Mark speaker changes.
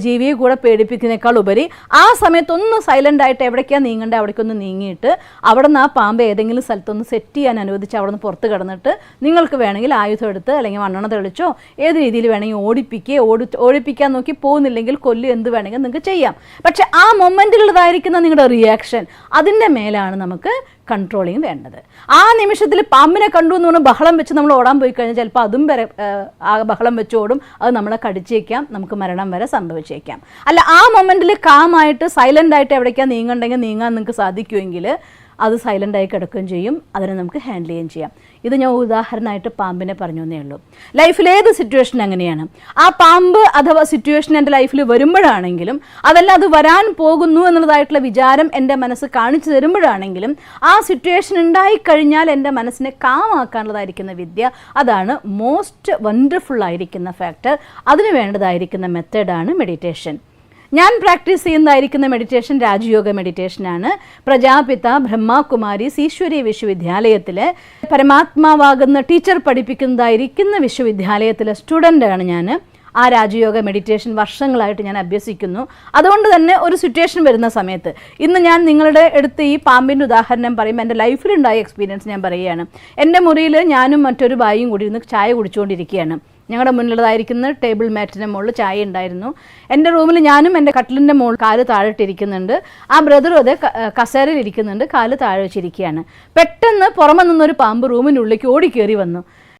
Speaker 1: ജീവിയെ കൂടെ പേടിപ്പിക്കുന്നതിനേക്കാൾ ഉപരി ആ സമയത്തൊന്ന് സൈലൻ്റ് ആയിട്ട് എവിടേക്കാണ് നീങ്ങേണ്ടത് അവിടേക്കൊന്ന് നീങ്ങിയിട്ട് അവിടെ നിന്ന് ആ പാമ്പ് ഏതെങ്കിലും സ്ഥലത്തൊന്ന് സെറ്റ് ചെയ്യാൻ അനുവദിച്ച് അവിടെ നിന്ന് പുറത്ത് കിടന്നിട്ട് നിങ്ങൾക്ക് വേണമെങ്കിൽ ആയുധം എടുത്ത് അല്ലെങ്കിൽ മണ്ണെണ്ണ തെളിച്ചോ ഏത് രീതിയിൽ വേണമെങ്കിൽ ഓടിപ്പിക്കാൻ നോക്കി പോകുന്നില്ലെങ്കിൽ കൊല്ലു എന്ത് വേണമെങ്കിൽ നിങ്ങൾക്ക് ചെയ്യാം. പക്ഷെ ആ മൊമെൻറ്റിലുള്ളതായിരിക്കുന്ന നിങ്ങളുടെ റിയാക്ഷൻ അതിൻ്റെ മേലാണ് നമുക്ക് കൺട്രോളിങ് വേണ്ടത്. ആ നിമിഷത്തിൽ പാമ്പിനെ കണ്ടു എന്ന് പറഞ്ഞാൽ ബഹളം വെച്ച് നമ്മൾ ഓടാൻ പോയി കഴിഞ്ഞാൽ ചിലപ്പോൾ അതും വരെ ആ ബഹളം വെച്ച് ഓടും, അത് നമ്മളെ കടിച്ചേക്കാം, നമുക്ക് മരണം വരെ സംഭവിച്ചേക്കാം. അല്ല ആ മൊമെൻറ്റിൽ കാമായിട്ട് സൈലൻ്റ് ആയിട്ട് എവിടേക്കാണ് നീങ്ങണ്ടെങ്കിൽ നീങ്ങാൻ നിങ്ങൾക്ക് സാധിക്കുമെങ്കിൽ അത് സൈലൻ്റായി കിടക്കുകയും ചെയ്യും, അതിനെ നമുക്ക് ഹാൻഡിൽ ചെയ്യുകയും ചെയ്യാം. ഇത് ഞാൻ ഉദാഹരണമായിട്ട് പാമ്പിനെ പറഞ്ഞു എന്നേ ഉള്ളൂ. ലൈഫിൽ ഏത് സിറ്റുവേഷൻ അങ്ങനെയാണ്. ആ പാമ്പ് അഥവാ സിറ്റുവേഷൻ എൻ്റെ ലൈഫിൽ വരുമ്പോഴാണെങ്കിലും അതല്ല അത് വരാൻ പോകുന്നു എന്നുള്ളതായിട്ടുള്ള വിചാരം എൻ്റെ മനസ്സ് കാണിച്ചു തരുമ്പോഴാണെങ്കിലും ആ സിറ്റുവേഷൻ ഉണ്ടായിക്കഴിഞ്ഞാൽ എൻ്റെ മനസ്സിനെ കാമാക്കാനുള്ളതായിരിക്കുന്ന വിദ്യ അതാണ് മോസ്റ്റ് വണ്ടർഫുൾ ആയിരിക്കുന്ന ഫാക്ടർ. അതിന് വേണ്ടതായിരിക്കുന്ന മെത്തേഡാണ് മെഡിറ്റേഷൻ. ഞാൻ പ്രാക്ടീസ് ചെയ്യുന്നതായിരിക്കുന്ന മെഡിറ്റേഷൻ രാജയോഗ മെഡിറ്റേഷനാണ്. പ്രജാപിത ബ്രഹ്മകുമാരി ഈശ്വരീയ വിശ്വവിദ്യാലയത്തിലെ പരമാത്മാവാകുന്ന ടീച്ചർ പഠിപ്പിക്കുന്നതായിരിക്കുന്ന വിശ്വവിദ്യാലയത്തിലെ സ്റ്റുഡൻ്റാണ് ഞാൻ. ആ രാജയോഗ മെഡിറ്റേഷൻ വർഷങ്ങളായിട്ട് ഞാൻ അഭ്യസിക്കുന്നു. അതുകൊണ്ട് തന്നെ ഒരു സിറ്റുവേഷൻ വരുന്ന സമയത്ത് ഇന്ന് ഞാൻ നിങ്ങളുടെ അടുത്ത് ഈ പാമ്പിൻ്റെ ഉദാഹരണം പറയുമ്പോൾ എൻ്റെ ലൈഫിലുണ്ടായ എക്സ്പീരിയൻസ് ഞാൻ പറയുകയാണ്. എൻ്റെ മുറിയിൽ ഞാനും മറ്റൊരു ഭായിയും കൂടി ഇരുന്ന് ചായ കുടിച്ചുകൊണ്ടിരിക്കുകയാണ്. ഞങ്ങളുടെ മുന്നിലുള്ളതായിരിക്കുന്ന ടേബിൾ മാറ്റിൻ്റെ മുകളിൽ ചായ ഉണ്ടായിരുന്നു. എൻ്റെ റൂമിൽ ഞാനും എൻ്റെ കട്ടിലിൻ്റെ മുകളിൽ കാല് താഴെട്ടിരിക്കുന്നുണ്ട്. ആ ബ്രദറും അതേ കസേരയിൽ ഇരിക്കുന്നുണ്ട്, കാല് താഴെ വെച്ചിരിക്കുകയാണ്. പെട്ടെന്ന് പുറമെ നിന്നൊരു പാമ്പ് റൂമിനുള്ളിലേക്ക് ഓടിക്കേറി വന്നു.